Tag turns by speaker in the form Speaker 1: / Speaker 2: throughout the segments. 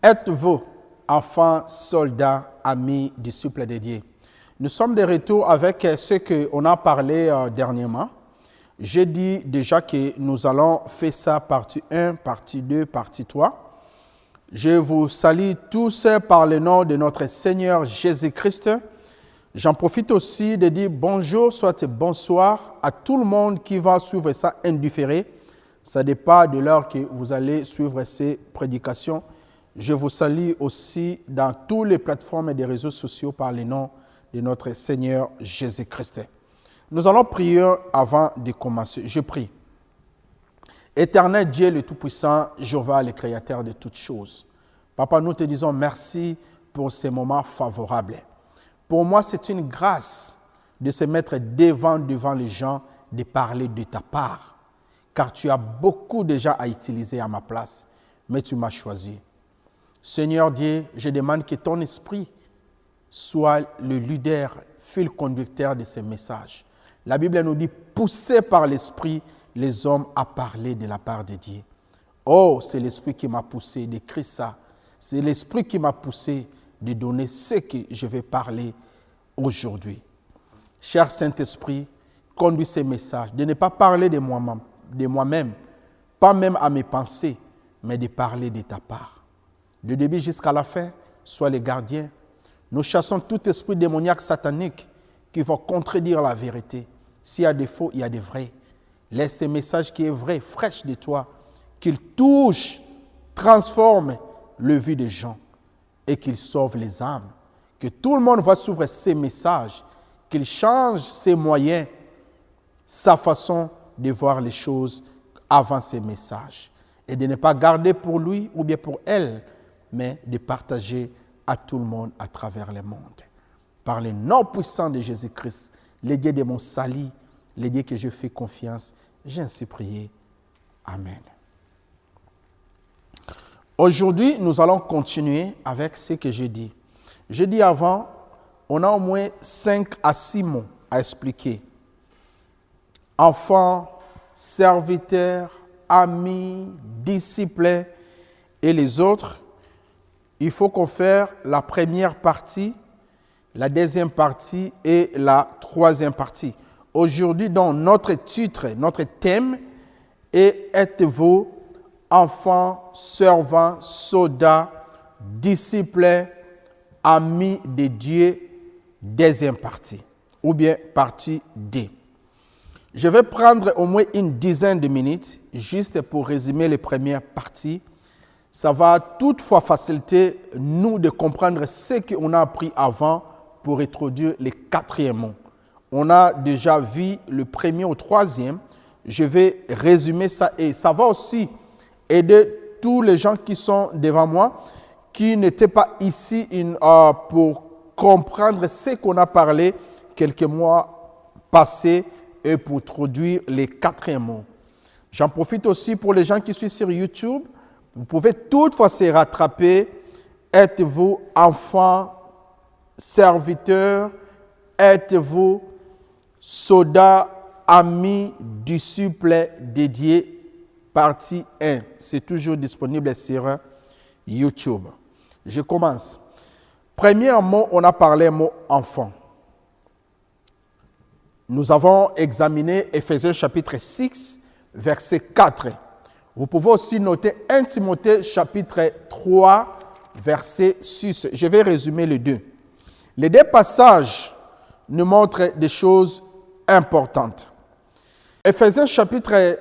Speaker 1: Êtes-vous, enfants, soldats, amis, disciples de Dieu? Nous sommes de retour avec ce qu'on a parlé dernièrement. J'ai dit déjà que nous allons faire ça partie 1, partie 2, partie 3. Je vous salue tous par le nom de notre Seigneur Jésus-Christ. J'en profite aussi de dire bonjour, soit bonsoir à tout le monde qui va suivre ça indifféré. Ça dépend de l'heure que vous allez suivre ces prédications. Je vous salue aussi dans toutes les plateformes et des réseaux sociaux par le nom de notre Seigneur Jésus-Christ. Nous allons prier avant de commencer. Je prie. Éternel Dieu le Tout-Puissant, Jéhovah le Créateur de toutes choses. Papa, nous te disons merci pour ces moments favorables. Pour moi, c'est une grâce de se mettre devant les gens, de parler de ta part. Car tu as beaucoup de gens à utiliser à ma place, mais tu m'as choisi. Seigneur Dieu, je demande que ton esprit soit le leader, fil conducteur de ces messages. La Bible nous dit, poussés par l'esprit, les hommes à parler de la part de Dieu. Oh, c'est l'esprit qui m'a poussé d'écrire ça. C'est l'esprit qui m'a poussé de donner ce que je vais parler aujourd'hui. Cher Saint-Esprit, conduis ces messages, de ne pas parler de moi-même, pas même à mes pensées, mais de parler de ta part. Du début jusqu'à la fin, sois le gardien. Nous chassons tout esprit démoniaque satanique qui va contredire la vérité. S'il y a des faux, il y a des vrais. Laisse ce message qui est vrai, fraîche de toi, qu'il touche, transforme le vie des gens et qu'il sauve les âmes. Que tout le monde va s'ouvrir ces messages, qu'il change ses moyens, sa façon de voir les choses avant ces messages. Et de ne pas garder pour lui ou bien pour elle, mais de partager à tout le monde à travers le monde. Par le nom puissant de Jésus-Christ, le Dieu de mon salut, le Dieu que je fais confiance, j'ai ainsi prié. Amen. Aujourd'hui, nous allons continuer avec ce que j'ai dit. J'ai dit avant, on a au moins 5 à 6 mots à expliquer. Enfants, serviteurs, amis, disciples et les autres. Il faut qu'on fasse la première partie, la deuxième partie et la troisième partie. Aujourd'hui, dans notre titre, notre thème est « Êtes-vous enfants, servants, soldats, disciples, amis de Dieu ?» Deuxième partie, ou bien partie D. Je vais prendre au moins une dizaine de minutes juste pour résumer les premières parties. Ça va toutefois faciliter nous de comprendre ce qu'on a appris avant pour introduire les quatrièmes mots. On a déjà vu le premier au troisième. Je vais résumer ça et ça va aussi aider tous les gens qui sont devant moi, qui n'étaient pas ici pour comprendre ce qu'on a parlé quelques mois passés et pour introduire les quatrièmes mots. J'en profite aussi pour les gens qui sont sur YouTube. Vous pouvez toutefois se rattraper. Êtes-vous enfants, serviteurs? Êtes-vous soldats, amis, disciples dédiés? Partie 1. C'est toujours disponible sur YouTube. Je commence. Premier mot, on a parlé mot enfant. Nous avons examiné Éphésiens chapitre 6, verset 4. Vous pouvez aussi noter 1 Timothée chapitre 3, verset 6. Je vais résumer les deux. Les deux passages nous montrent des choses importantes. Éphésiens chapitre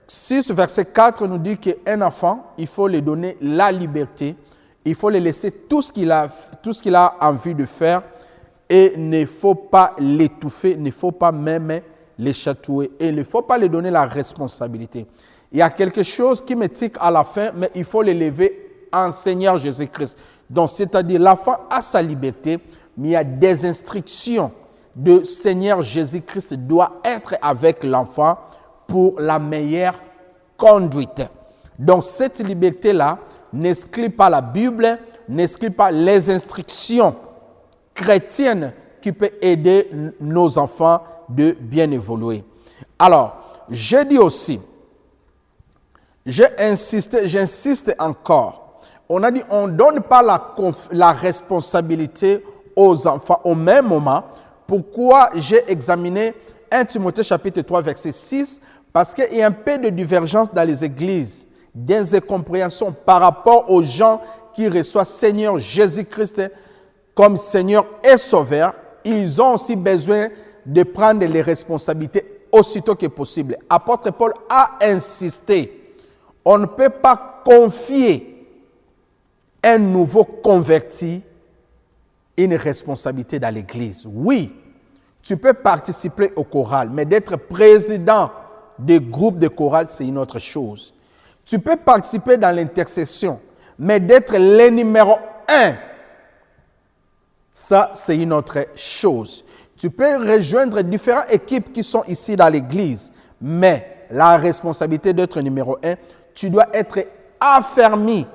Speaker 1: 6, verset 4 nous dit qu'un enfant, il faut lui donner la liberté, il faut lui laisser tout ce qu'il a envie de faire et il ne faut pas l'étouffer, il ne faut pas même les chatouiller et il ne faut pas lui donner la responsabilité. Il y a quelque chose qui me tique à la fin, mais il faut l'élever en Seigneur Jésus-Christ. Donc, c'est-à-dire, l'enfant a sa liberté, mais il y a des instructions de Seigneur Jésus-Christ doit être avec l'enfant pour la meilleure conduite. Donc, cette liberté-là n'exclut pas la Bible, n'exclut pas les instructions chrétiennes qui peuvent aider nos enfants de bien évoluer. Alors, je dis aussi, j'insiste encore, On a dit, on ne donne pas la responsabilité aux enfants au même moment. Pourquoi j'ai examiné 1 Timothée chapitre 3, verset 6? Parce qu'il y a un peu de divergence dans les églises, des incompréhensions par rapport aux gens qui reçoivent Seigneur Jésus-Christ comme Seigneur et Sauveur. Ils ont aussi besoin de prendre les responsabilités aussitôt que possible. Apôtre Paul a insisté. On ne peut pas confier un nouveau converti une responsabilité dans l'église. Oui, tu peux participer au choral, mais d'être président des groupes de chorale, c'est une autre chose. Tu peux participer dans l'intercession, mais d'être le numéro 1, ça, c'est une autre chose. Tu peux rejoindre différentes équipes qui sont ici dans l'église, mais la responsabilité d'être numéro 1, tu dois être affermi.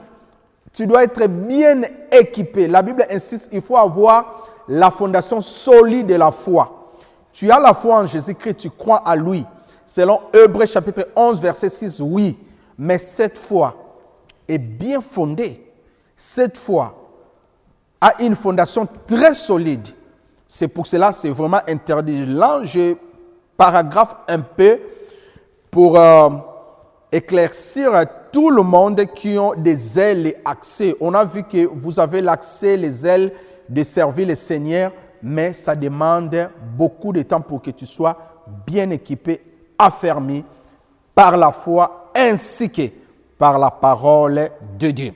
Speaker 1: Tu dois être bien équipé. La Bible insiste, il faut avoir la fondation solide de la foi. Tu as la foi en Jésus-Christ, tu crois à lui. Selon Hébreux chapitre 11, verset 6, oui. Mais cette foi est bien fondée. Cette foi a une fondation très solide. C'est pour cela, c'est vraiment interdit. Là, je paragraphe un peu pour éclaircir tout le monde qui ont des ailes et accès. On a vu que vous avez l'accès, les ailes de servir le Seigneur, mais ça demande beaucoup de temps pour que tu sois bien équipé, affermi par la foi ainsi que par la parole de Dieu.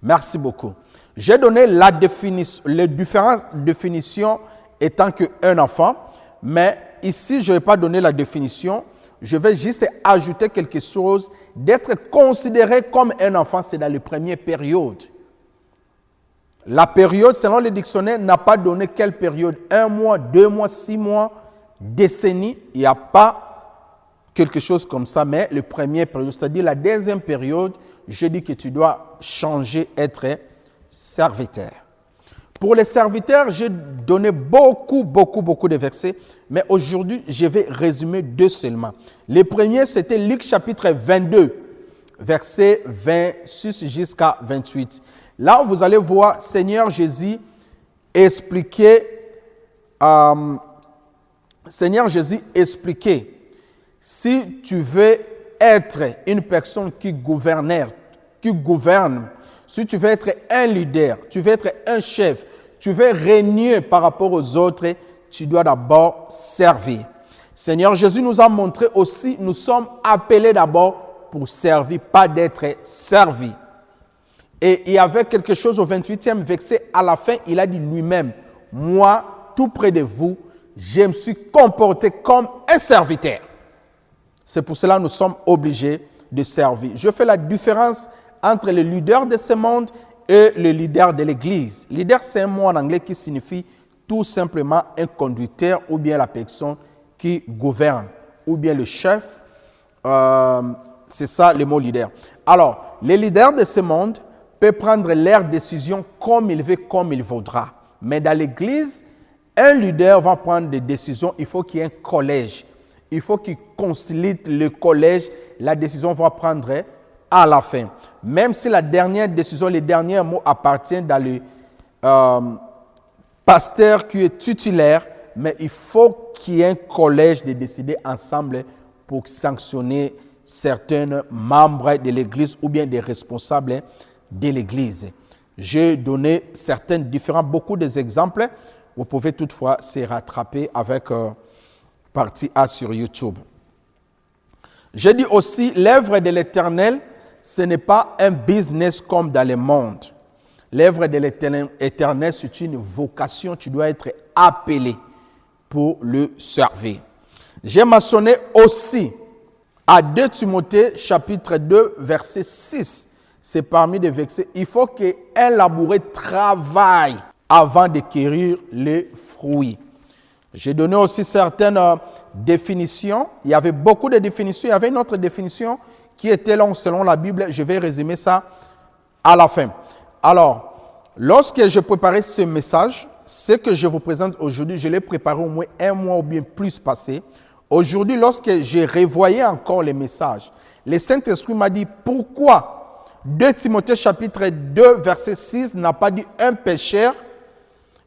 Speaker 1: Merci beaucoup. J'ai donné les différentes définitions étant qu'un enfant, mais ici, je ne vais pas donner la définition. Je vais juste ajouter quelque chose. D'être considéré comme un enfant, c'est dans les premières périodes. La période, selon le dictionnaire, n'a pas donné quelle période. 1 mois, 2 mois, 6 mois, décennie. Il n'y a pas quelque chose comme ça, mais le premier période, c'est-à-dire la deuxième période, je dis que tu dois changer, être serviteur. Pour les serviteurs, j'ai donné beaucoup de versets, mais aujourd'hui, je vais résumer 2 seulement. Le premier, c'était Luc chapitre 22, versets 26 jusqu'à 28. Là, vous allez voir Seigneur Jésus expliquer, si tu veux être une personne qui gouverne, si tu veux être un leader, tu veux être un chef, tu veux régner par rapport aux autres, tu dois d'abord servir. Seigneur Jésus nous a montré aussi, nous sommes appelés d'abord pour servir, pas d'être servis. Et il y avait quelque chose au 28e verset, à la fin, il a dit lui-même, moi, tout près de vous, je me suis comporté comme un serviteur. C'est pour cela que nous sommes obligés de servir. Je fais la différence entre le leader de ce monde et le leader de l'Église. Leader, c'est un mot en anglais qui signifie tout simplement un conducteur ou bien la personne qui gouverne ou bien le chef. C'est ça le mot leader. Alors, les leaders de ce monde peuvent prendre leurs décisions comme il veut, comme il voudra. Mais dans l'Église, un leader va prendre des décisions. Il faut qu'il y ait un collège. Il faut qu'il consolide le collège. La décision va prendre à la fin. Même si la dernière décision, les derniers mots appartiennent dans le pasteur qui est titulaire, mais il faut qu'il y ait un collège de décider ensemble pour sanctionner certains membres de l'Église ou bien des responsables de l'Église. J'ai donné beaucoup d'exemples. Vous pouvez toutefois se rattraper avec partie A sur YouTube. J'ai dit aussi, l'œuvre de l'Éternel, ce n'est pas un business comme dans le monde. L'œuvre de l'Éternel, c'est une vocation. Tu dois être appelé pour le servir. J'ai mentionné aussi à 2 Timothée, chapitre 2, verset 6. C'est parmi les versets. Il faut qu'un laboureur travaille avant de cueillir les fruits. J'ai donné aussi certaines définitions. Il y avait beaucoup de définitions. Il y avait une autre définition qui était longue selon la Bible. Je vais résumer ça à la fin. Alors, lorsque je préparais ce message, ce que je vous présente aujourd'hui, je l'ai préparé au moins 1 mois ou bien plus passé. Aujourd'hui, lorsque j'ai revoyé encore les messages, le Saint-Esprit m'a dit, pourquoi 2 Timothée chapitre 2, verset 6 n'a pas dit un pêcheur,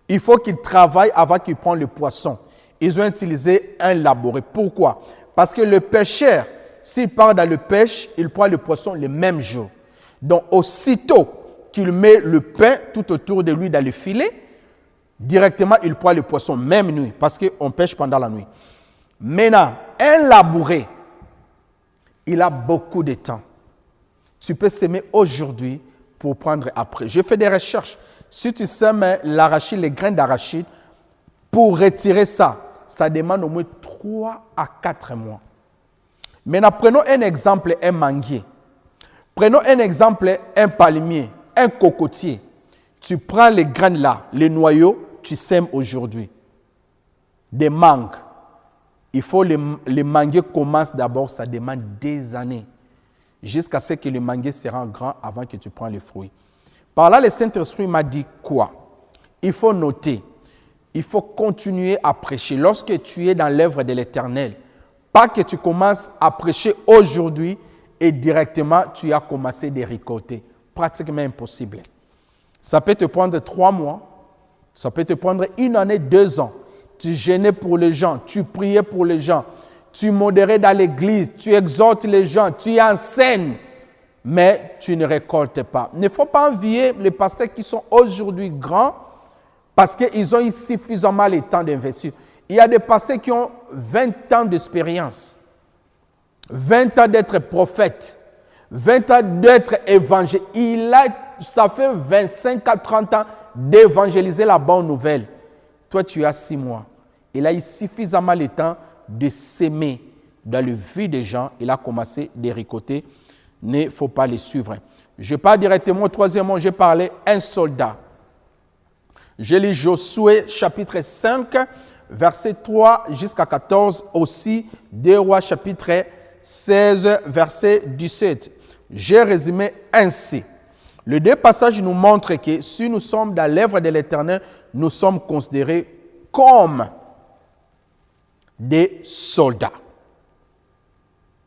Speaker 1: il faut qu'il travaille avant qu'il prenne le poisson. Ils ont utilisé un labouré. Pourquoi? Parce que le pêcheur, s'il part dans le pêche, il prend le poisson le même jour. Donc, aussitôt qu'il met le pain tout autour de lui dans le filet, directement, il prend le poisson, même nuit, parce qu'on pêche pendant la nuit. Maintenant, un labouré, il a beaucoup de temps. Tu peux s'aimer aujourd'hui pour prendre après. Je fais des recherches. Si tu sèmes l'arachide, les graines d'arachide, pour retirer ça, ça demande au moins 3 à 4 mois. Maintenant, prenons un exemple, un manguier. Prenons un exemple, un palmier, un cocotier. Tu prends les graines là, les noyaux, tu sèmes aujourd'hui. Des mangues. Il faut les manguiers commencent d'abord, ça demande des années. Jusqu'à ce que le manguier sera grand avant que tu prennes les fruits. Par là, le Saint-Esprit m'a dit quoi? Il faut noter, il faut continuer à prêcher. Lorsque tu es dans l'œuvre de l'Éternel, pas que tu commences à prêcher aujourd'hui et directement tu as commencé de récolter. Pratiquement impossible. Ça peut te prendre 3 mois, ça peut te prendre 1 année, 2 ans. Tu jeûnais pour les gens, tu priais pour les gens, tu modérais dans l'église, tu exhortes les gens, tu enseignes, mais tu ne récoltes pas. Il ne faut pas envier les pasteurs qui sont aujourd'hui grands parce qu'ils ont eu suffisamment le temps d'investir. Il y a des pasteurs qui ont 20 ans d'expérience, 20 ans d'être prophète, 20 ans d'être évangéliste. Ça fait 25 à 30 ans d'évangéliser la bonne nouvelle. Toi, tu as 6 mois. Il a eu suffisamment le temps de s'aimer dans le vie des gens. Il a commencé de récolter. Il ne faut pas les suivre. Je parle directement au 3e, j'ai parlé un soldat. Je lis Josué chapitre 5, verset 3 jusqu'à 14. Aussi, 2 Rois chapitre 16, verset 17. J'ai résumé ainsi. Les 2 passages nous montrent que si nous sommes dans l'œuvre de l'Éternel, nous sommes considérés comme des soldats.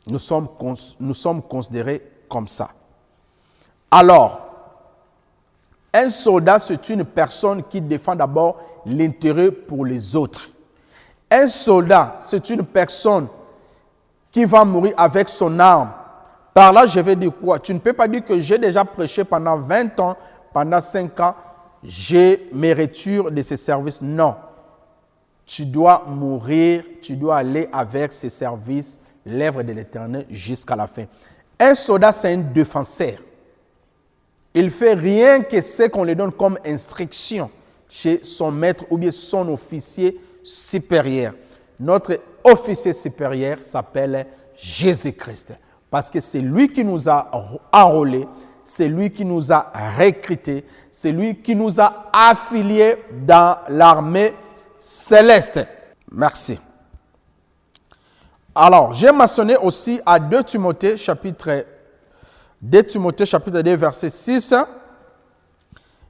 Speaker 1: Nous sommes considérés comme ça. Alors, un soldat, c'est une personne qui défend d'abord l'intérêt pour les autres. Un soldat, c'est une personne qui va mourir avec son arme. Par là, je vais dire quoi? Tu ne peux pas dire que j'ai déjà prêché pendant 20 ans, pendant 5 ans, j'ai mes retures de ces services. Non. Tu dois mourir, tu dois aller avec ces services, l'œuvre de l'Éternel jusqu'à la fin. Un soldat, c'est un défenseur. Il ne fait rien que ce qu'on lui donne comme instruction chez son maître ou bien son officier supérieur. Notre officier supérieur s'appelle Jésus-Christ. Parce que c'est lui qui nous a enrôlés, c'est lui qui nous a recrutés, c'est lui qui nous a affiliés dans l'armée céleste. Merci. Alors, j'ai mentionné aussi à 2 Timothée chapitre 2, verset 6,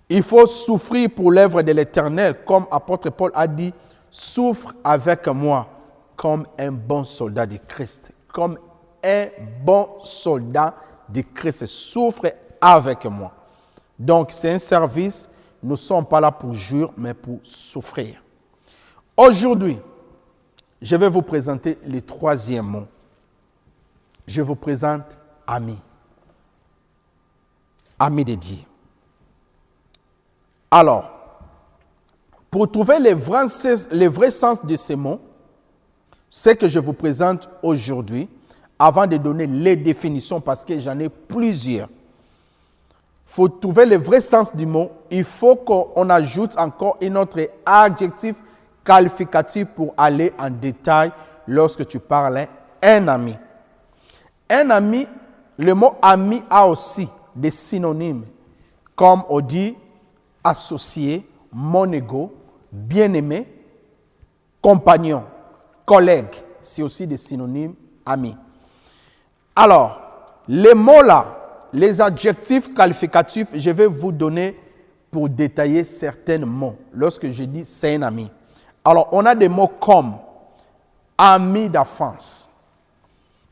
Speaker 1: il faut souffrir pour l'œuvre de l'Éternel, comme apôtre Paul a dit, souffre avec moi comme un bon soldat de Christ. Comme un bon soldat de Christ, souffre avec moi. Donc, c'est un service, nous ne sommes pas là pour jouir, mais pour souffrir. Aujourd'hui, je vais vous présenter le 3e mot. Je vous présente ami. Ami de Dieu. Alors, pour trouver le vrai sens de ces mots, ce que je vous présente aujourd'hui, avant de donner les définitions, parce que j'en ai plusieurs, il faut trouver le vrai sens du mot. Il faut qu'on ajoute encore un autre adjectif qualificatif pour aller en détail lorsque tu parles un ami. Un ami, le mot ami a aussi des synonymes, comme on dit associé, monégo, bien-aimé, compagnon, collègue. C'est aussi des synonymes ami. Alors, les mots là, les adjectifs qualificatifs, je vais vous donner pour détailler certains mots. Lorsque je dis c'est un ami. Alors, on a des mots comme ami d'enfance.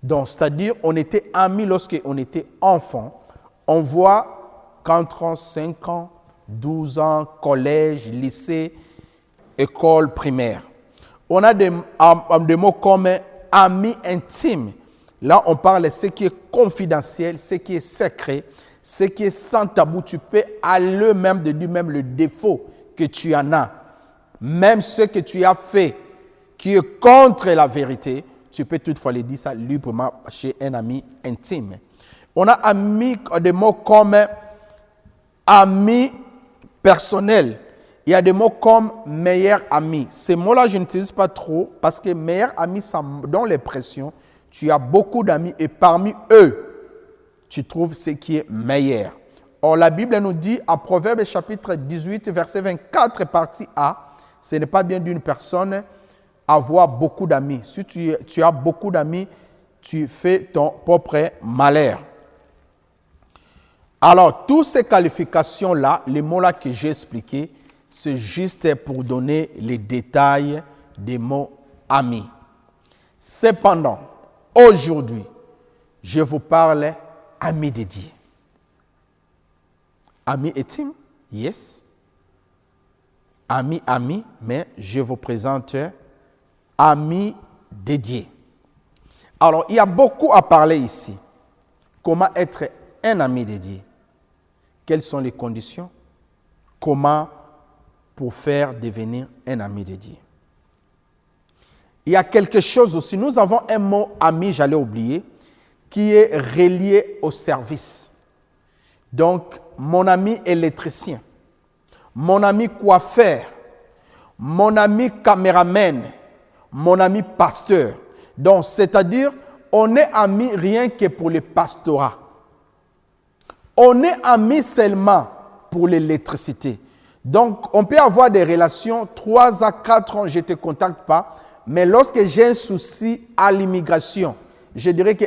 Speaker 1: Donc, c'est-à-dire, on était amis lorsqu'on était enfant. On voit 4 ans, 5 ans, 12 ans, collège, lycée, école primaire. On a des mots comme amis intimes. Là, on parle de ce qui est confidentiel, ce qui est secret, ce qui est sans tabou. Tu peux aller même de dire même le défaut que tu en as. Même ce que tu as fait qui est contre la vérité, tu peux toutefois le dire ça librement chez un ami intime. On a des mots comme ami personnel. Il y a des mots comme meilleur ami. Ces mots-là, je n'utilise pas trop parce que meilleur ami, ça donne l'impression tu as beaucoup d'amis et parmi eux, tu trouves ce qui est meilleur. Or, la Bible nous dit en Proverbes chapitre 18, verset 24, partie A, ce n'est pas bien d'une personne avoir beaucoup d'amis. Si tu as beaucoup d'amis, tu fais ton propre malheur. Alors, toutes ces qualifications-là, les mots-là que j'ai expliqués, c'est juste pour donner les détails des mots amis. Cependant, aujourd'hui, je vous parle amis dédiés. Amis intime, yes. Amis, mais je vous présente amis dédiés. Alors, il y a beaucoup à parler ici. Comment être un ami dédié? Quelles sont les conditions? Comment pour faire devenir un ami dédié? Il y a quelque chose aussi. Nous avons un mot ami, j'allais oublier, qui est relié au service. Donc, mon ami électricien, mon ami coiffeur, mon ami caméraman, mon ami pasteur. Donc, c'est-à-dire, on est amis rien que pour le pastorat. On est amis seulement pour l'électricité. Donc, on peut avoir des relations 3 à 4 ans, je ne te contacte pas. Mais lorsque j'ai un souci à l'immigration, je dirais que,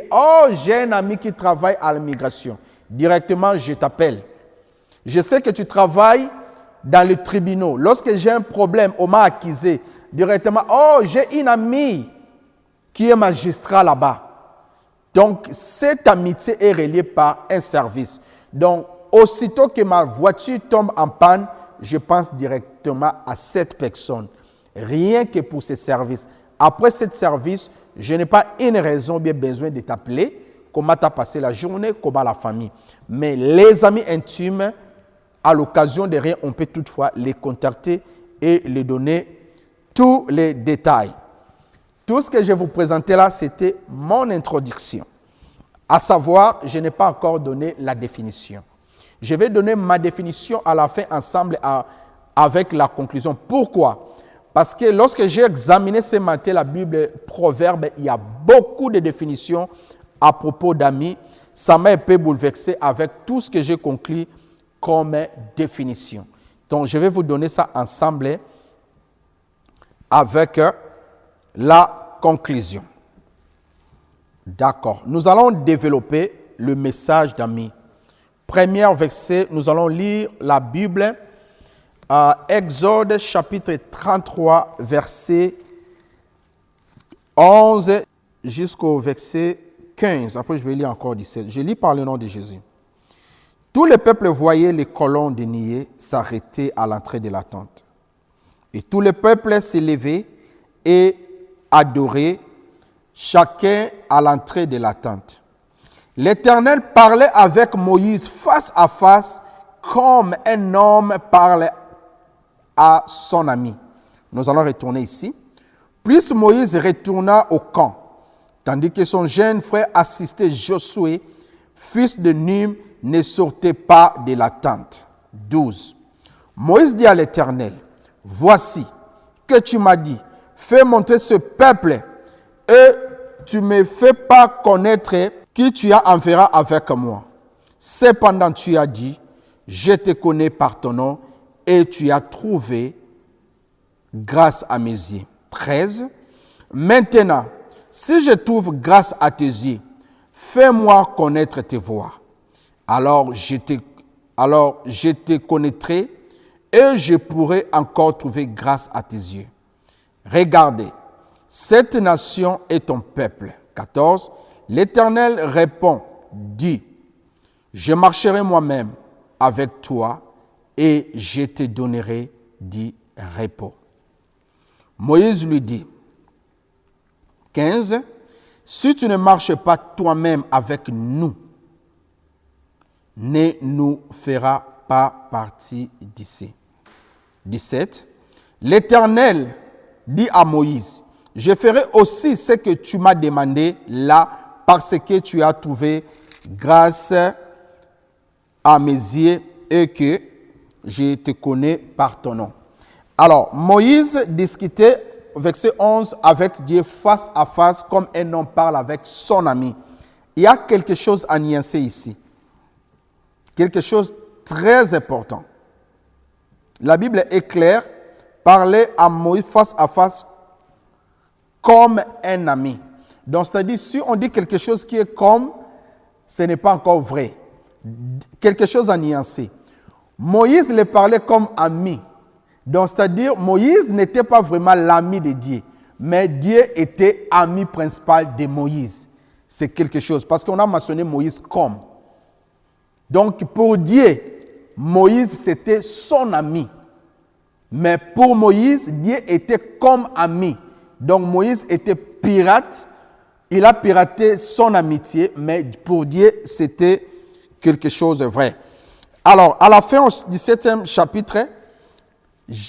Speaker 1: j'ai un ami qui travaille à l'immigration. Directement, je t'appelle. Je sais que tu travailles dans le tribunal. Lorsque j'ai un problème, on m'a accusé. Directement, j'ai une amie qui est magistrat là-bas. Donc, cette amitié est reliée par un service. Donc, aussitôt que ma voiture tombe en panne, je pense directement à cette personne. Rien que pour ce service. Après ce service, je n'ai pas une raison bien besoin de t'appeler. Comment tu as passé la journée, comment la famille. Mais les amis intimes, à l'occasion de rien, on peut toutefois les contacter et les donner tous les détails. Tout ce que je vous présentais là, c'était mon introduction. À savoir, je n'ai pas encore donné la définition. Je vais donner ma définition à la fin ensemble avec la conclusion. Pourquoi? Parce que lorsque j'ai examiné ce matin la Bible, Proverbes, il y a beaucoup de définitions à propos d'amis. Ça m'a un peu bouleversé avec tout ce que j'ai conclu comme définition. Donc, je vais vous donner ça ensemble avec la conclusion. D'accord. Nous allons développer le message d'amis. Premier verset, nous allons lire la Bible. Exode chapitre 33, verset 11 jusqu'au verset 15. Après, je vais lire encore 17. Je lis par le nom de Jésus. Tout le peuple voyait les colons déniés s'arrêter à l'entrée de la tente. Et tout le peuple s'élevait et adorait, chacun à l'entrée de la tente. L'Éternel parlait avec Moïse face à face, comme un homme parle à son ami. Nous allons retourner ici. Puis Moïse retourna au camp, tandis que son jeune frère assistait Josué, fils de Nun, ne sortait pas de la tente. 12. Moïse dit à l'Éternel, « Voici que tu m'as dit, fais monter ce peuple, et tu ne me fais pas connaître qui tu as enverra avec moi. Cependant tu as dit, je te connais par ton nom, et tu as trouvé grâce à mes yeux. » 13. Maintenant, si je trouve grâce à tes yeux, fais-moi connaître tes voies. Alors je te connaîtrai et je pourrai encore trouver grâce à tes yeux. Regardez, cette nation est ton peuple. 14. L'Éternel répond, dit, Je marcherai moi-même avec toi et je te donnerai du repos. Moïse lui dit, 15, si tu ne marches pas toi-même avec nous, ne nous fera pas partie d'ici. 17, l'Éternel dit à Moïse, je ferai aussi ce que tu m'as demandé là, parce que tu as trouvé grâce à mes yeux et que je te connais par ton nom. Alors, Moïse discutait, verset 11, avec Dieu face à face, comme un homme parle avec son ami. Il y a quelque chose à nuancer ici. Quelque chose de très important. La Bible est claire, parler à Moïse face à face comme un ami. Donc, c'est-à-dire, si on dit quelque chose qui est comme, ce n'est pas encore vrai. Quelque chose à nuancer. Moïse le parlait comme ami. Donc, c'est-à-dire, Moïse n'était pas vraiment l'ami de Dieu, mais Dieu était ami principal de Moïse. C'est quelque chose, parce qu'on a mentionné Moïse comme. Donc, pour Dieu, Moïse, c'était son ami. Mais pour Moïse, Dieu était comme ami. Donc, Moïse était pirate. Il a piraté son amitié, mais pour Dieu, c'était quelque chose de vrai. Alors, à la fin du 7e chapitre,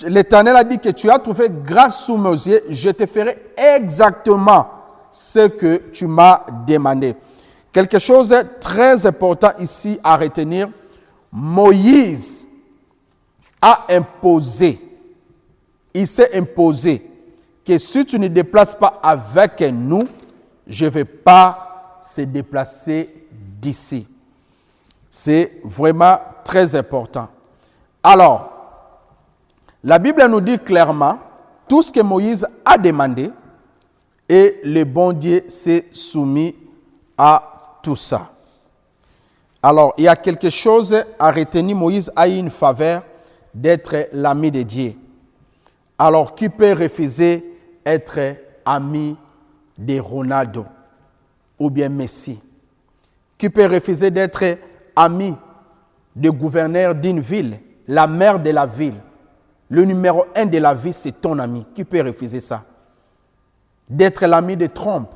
Speaker 1: l'Éternel a dit que tu as trouvé grâce sous mes yeux, je te ferai exactement ce que tu m'as demandé. Quelque chose de très important ici à retenir, Moïse a imposé, il s'est imposé que si tu ne déplaces pas avec nous, je ne vais pas se déplacer d'ici. C'est vraiment très important. Alors, la Bible nous dit clairement tout ce que Moïse a demandé et le bon Dieu s'est soumis à tout ça. Alors, il y a quelque chose à retenir. Moïse a eu une faveur d'être l'ami de Dieu. Alors, qui peut refuser être ami de Ronaldo ou bien Messi? Qui peut refuser d'être ami du gouverneur d'une ville, la maire de la ville? Le numéro 1 de la ville, c'est ton ami. Qui peut refuser ça? D'être l'ami de Trump.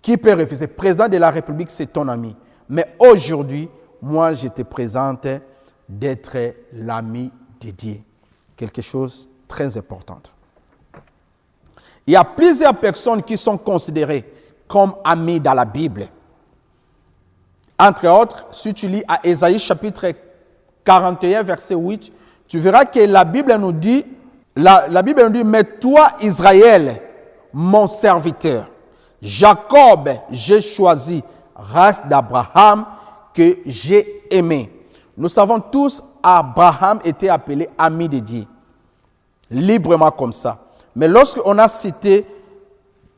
Speaker 1: Qui peut refuser? Président de la République, c'est ton ami. Mais aujourd'hui, moi, je te présente d'être l'ami de Dieu. Quelque chose de très important. Il y a plusieurs personnes qui sont considérées comme amis dans la Bible. Entre autres, si tu lis à Ésaïe chapitre 41, verset 8, tu verras que la Bible nous dit, mais toi, Israël, mon serviteur, Jacob, j'ai choisi, race d'Abraham que j'ai aimé. Nous savons tous, Abraham était appelé ami de Dieu, librement comme ça. Mais lorsqu'on a cité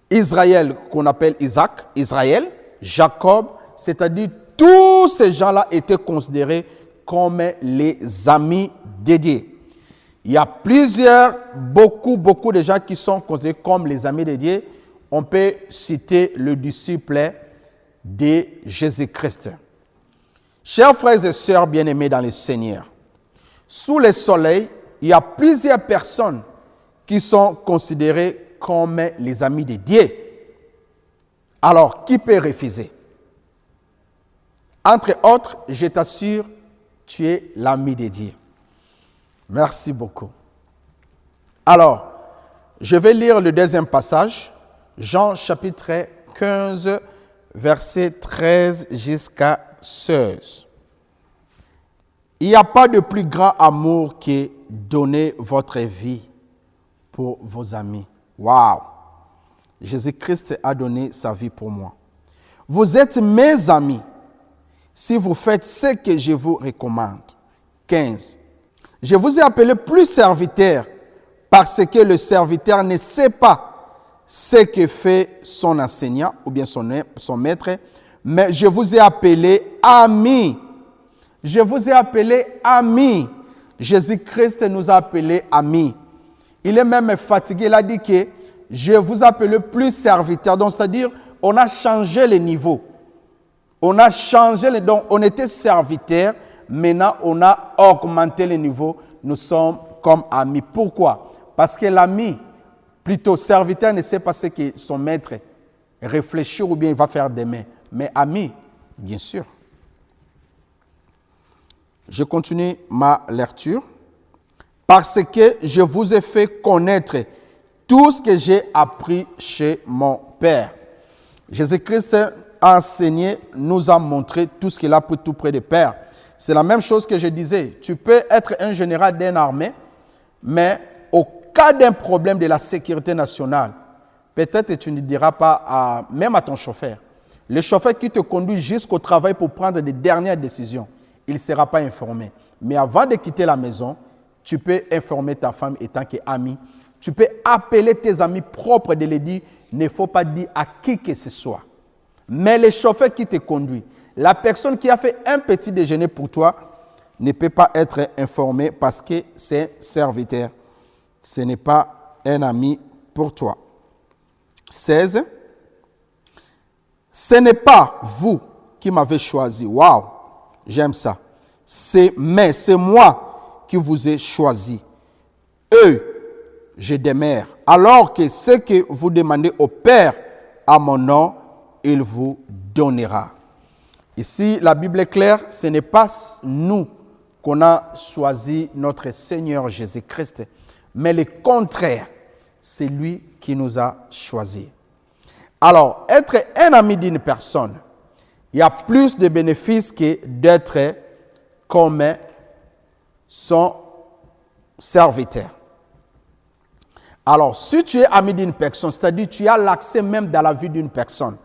Speaker 1: Israël, qu'on appelle Isaac, Israël, Jacob, c'est-à-dire tous ces gens-là étaient considérés comme les amis de Dieu. Il y a beaucoup de gens qui sont considérés comme les amis de Dieu. On peut citer le disciple de Jésus-Christ. Chers frères et sœurs bien-aimés dans le Seigneur, sous le soleil, il y a plusieurs personnes qui sont considérées comme les amis de Dieu. Alors, qui peut refuser? Entre autres, je t'assure, tu es l'ami de Dieu. Merci beaucoup. Alors, je vais lire le deuxième passage, Jean chapitre 15, verset 13 jusqu'à 16. Il n'y a pas de plus grand amour que donner votre vie pour vos amis. Waouh! Jésus-Christ a donné sa vie pour moi. Vous êtes mes amis si vous faites ce que je vous recommande. 15. Je vous ai appelé plus serviteur parce que le serviteur ne sait pas ce que fait son enseignant ou bien son maître, mais je vous ai appelé ami. Je vous ai appelé ami. Jésus-Christ nous a appelés amis. Il est même fatigué, il a dit que je vous appelle plus serviteur. Donc, c'est-à-dire, on a changé les niveaux. On a changé les dons. On était serviteurs. Maintenant, on a augmenté le niveau. Nous sommes comme amis. Pourquoi? Parce que l'ami, plutôt serviteur, ne sait pas ce que son maître réfléchit ou bien il va faire demain. Mais ami, bien sûr. Je continue ma lecture. Parce que je vous ai fait connaître tout ce que j'ai appris chez mon Père. Jésus-Christ a enseigné, nous a montré tout ce qu'il a appris tout près du Père. C'est la même chose que je disais. Tu peux être un général d'une armée, mais au cas d'un problème de la sécurité nationale, peut-être tu ne diras pas même à ton chauffeur. Le chauffeur qui te conduit jusqu'au travail pour prendre les dernières décisions, il ne sera pas informé. Mais avant de quitter la maison, tu peux informer ta femme étant qu'ami. Tu peux appeler tes amis propres de les dire, il ne faut pas dire à qui que ce soit. Mais le chauffeur qui te conduit, la personne qui a fait un petit déjeuner pour toi, ne peut pas être informé parce que c'est un serviteur. Ce n'est pas un ami pour toi. 16. Ce n'est pas vous qui m'avez choisi. Waouh, j'aime ça. Mais c'est moi qui vous ai choisi. Eux, je demeure. Alors que ce que vous demandez au Père à mon nom, il vous donnera. Ici, la Bible est claire, ce n'est pas nous qu'on a choisi notre Seigneur Jésus-Christ, mais le contraire, c'est lui qui nous a choisis. Alors, être un ami d'une personne, il y a plus de bénéfices que d'être comme son serviteur. Alors, si tu es ami d'une personne, c'est-à-dire tu as l'accès même dans la vie d'une personne,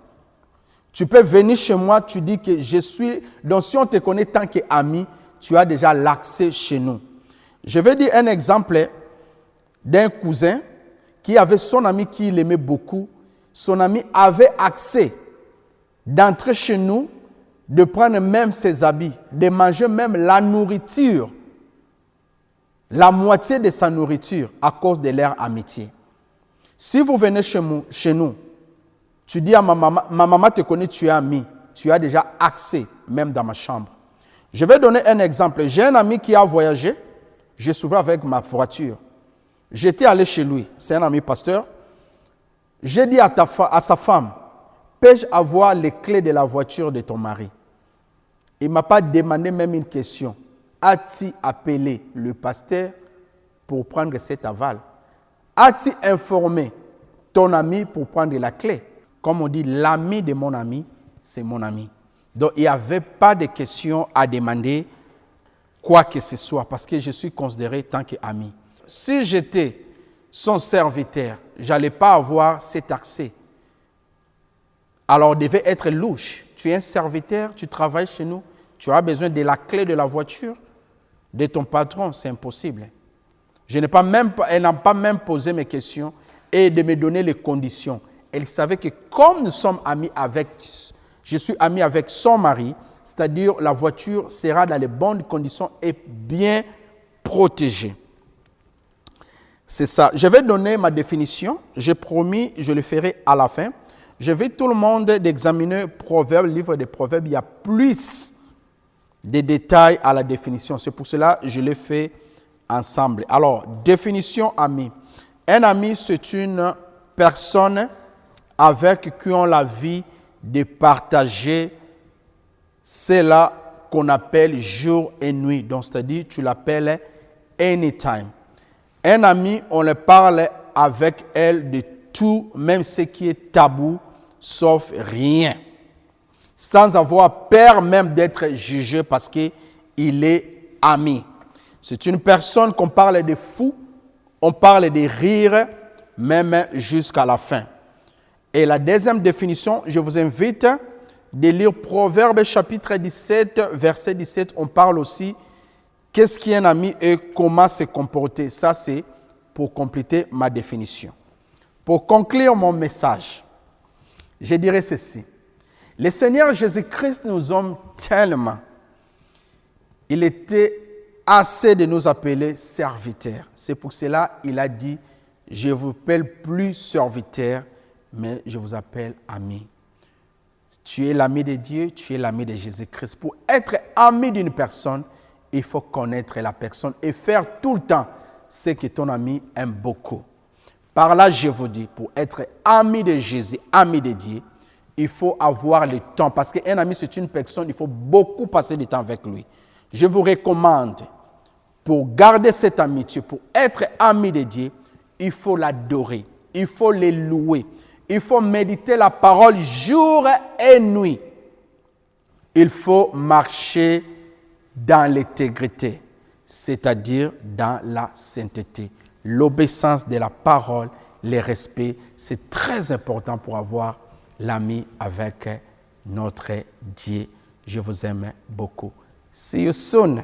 Speaker 1: tu peux venir chez moi, tu dis que je suis... Donc, si on te connaît tant qu'ami, tu as déjà l'accès chez nous. Je vais dire un exemple d'un cousin qui avait son ami qui l'aimait beaucoup. Son ami avait accès d'entrer chez nous, de prendre même ses habits, de manger même la nourriture, la moitié de sa nourriture à cause de leur amitié. Si vous venez chez nous, tu dis à ma maman te connaît, tu es ami, tu as déjà accès même dans ma chambre. Je vais donner un exemple. J'ai un ami qui a voyagé, j'ai souvent avec ma voiture. J'étais allé chez lui, c'est un ami pasteur. J'ai dit à sa femme, peux-je avoir les clés de la voiture de ton mari? Il ne m'a pas demandé même une question. As-tu appelé le pasteur pour prendre cet aval? As-tu informé ton ami pour prendre la clé? Comme on dit, l'ami de mon ami, c'est mon ami. Donc, il n'y avait pas de question à demander quoi que ce soit parce que je suis considéré tant qu'ami. Si j'étais son serviteur, je n'allais pas avoir cet accès. Alors, on devait être louche. Tu es un serviteur, tu travailles chez nous, tu as besoin de la clé de la voiture de ton patron, c'est impossible. Elle n'a pas même posé mes questions et de me donner les conditions. Elle savait que comme nous sommes amis je suis ami avec son mari, c'est-à-dire la voiture sera dans les bonnes conditions et bien protégée. C'est ça. Je vais donner ma définition. J'ai promis, je le ferai à la fin. Je vais tout le monde d'examiner Proverbes, livre des Proverbes. Il y a plus de détails à la définition. C'est pour cela que je l'ai fait ensemble. Alors, définition ami. Un ami, c'est une personne avec qui on a la vie de partager cela qu'on appelle jour et nuit. Donc, c'est-à-dire, tu l'appelles anytime. Un ami, on le parle avec elle de tout, même ce qui est tabou, sauf rien. Sans avoir peur même d'être jugé parce qu'il est ami. C'est une personne qu'on parle de fou, on parle de rire, même jusqu'à la fin. Et la deuxième définition, je vous invite de lire Proverbes chapitre 17, verset 17. On parle aussi qu'est-ce qui est un ami et comment se comporter. Ça, c'est pour compléter ma définition. Pour conclure mon message, je dirais ceci. Le Seigneur Jésus-Christ nous aime tellement. Il était assez de nous appeler serviteurs. C'est pour cela qu'il a dit, je ne vous appelle plus serviteurs, mais je vous appelle amis. Tu es l'ami de Dieu, tu es l'ami de Jésus-Christ. Pour être ami d'une personne, il faut connaître la personne et faire tout le temps ce que ton ami aime beaucoup. Par là, je vous dis, pour être ami de Jésus, ami de Dieu, il faut avoir le temps. Parce qu'un ami, c'est une personne, il faut beaucoup passer du temps avec lui. Je vous recommande, pour garder cette amitié, pour être ami de Dieu, il faut l'adorer, il faut le louer, il faut méditer la parole jour et nuit. Il faut marcher dans l'intégrité, c'est-à-dire dans la sainteté. L'obéissance de la parole, le respect, c'est très important pour avoir l'ami avec notre Dieu. Je vous aime beaucoup. See you soon.